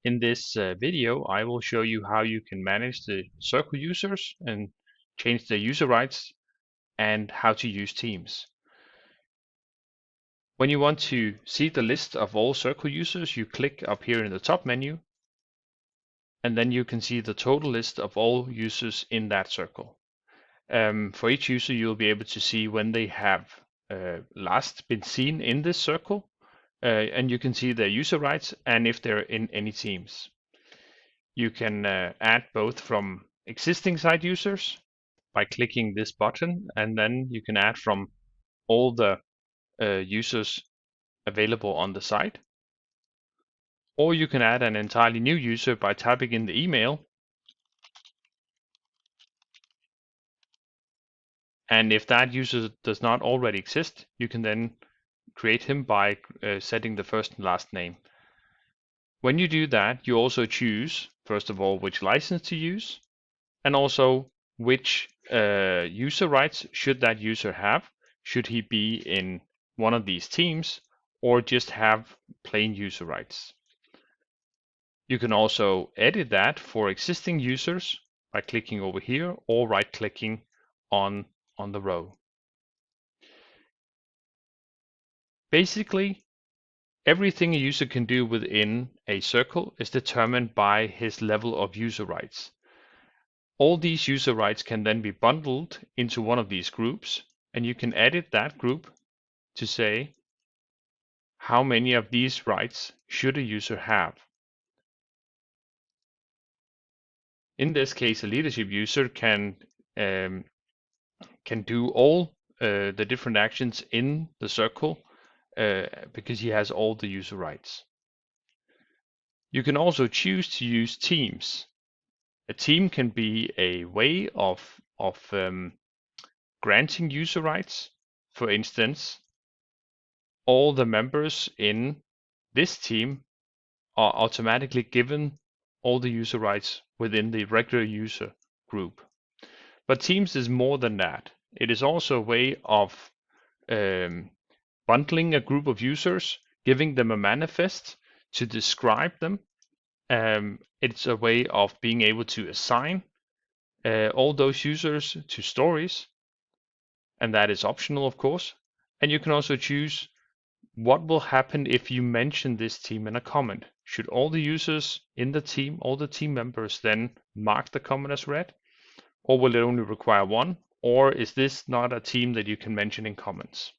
In this video, I will show you how you can manage the Circle users and change their user rights and how to use teams. When you want to see the list of all Circle users, you click up here in the top menu, and then you can see the total list of all users in that circle. For each user, you'll be able to see when they have last been seen in this circle, and you can see their user rights and if they're in any teams. You can add both from existing site users by clicking this button, and then you can add from all the users available on the site. Or you can add an entirely new user by typing in the email. And if that user does not already exist, you can then create him by setting the first and last name. When you do that, you also choose, first of all, which license to use, and also which user rights should that user have. Should he be in one of these teams or just have plain user rights? You can also edit that for existing users by clicking over here or right-clicking on the row. Basically, everything a user can do within a circle is determined by his level of user rights. All these user rights can then be bundled into one of these groups, and you can edit that group to say how many of these rights should a user have. In this case, a leadership user can do all the different actions in the circle because he has all the user rights. You can also choose to use teams. A team can be a way of granting user rights. For instance, all the members in this team are automatically given all the user rights within the regular user group. But Teams is more than that. It is also a way of bundling a group of users, giving them a manifest to describe them. It's a way of being able to assign all those users to stories, and that is optional, of course. And you can also choose what will happen if you mention this team in a comment. Should all the users in the team, all the team members, then mark the comment as read? Or will it only require one? Or is this not a team that you can mention in comments?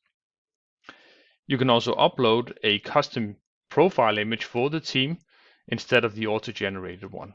You can also upload a custom profile image for the team instead of the auto-generated one.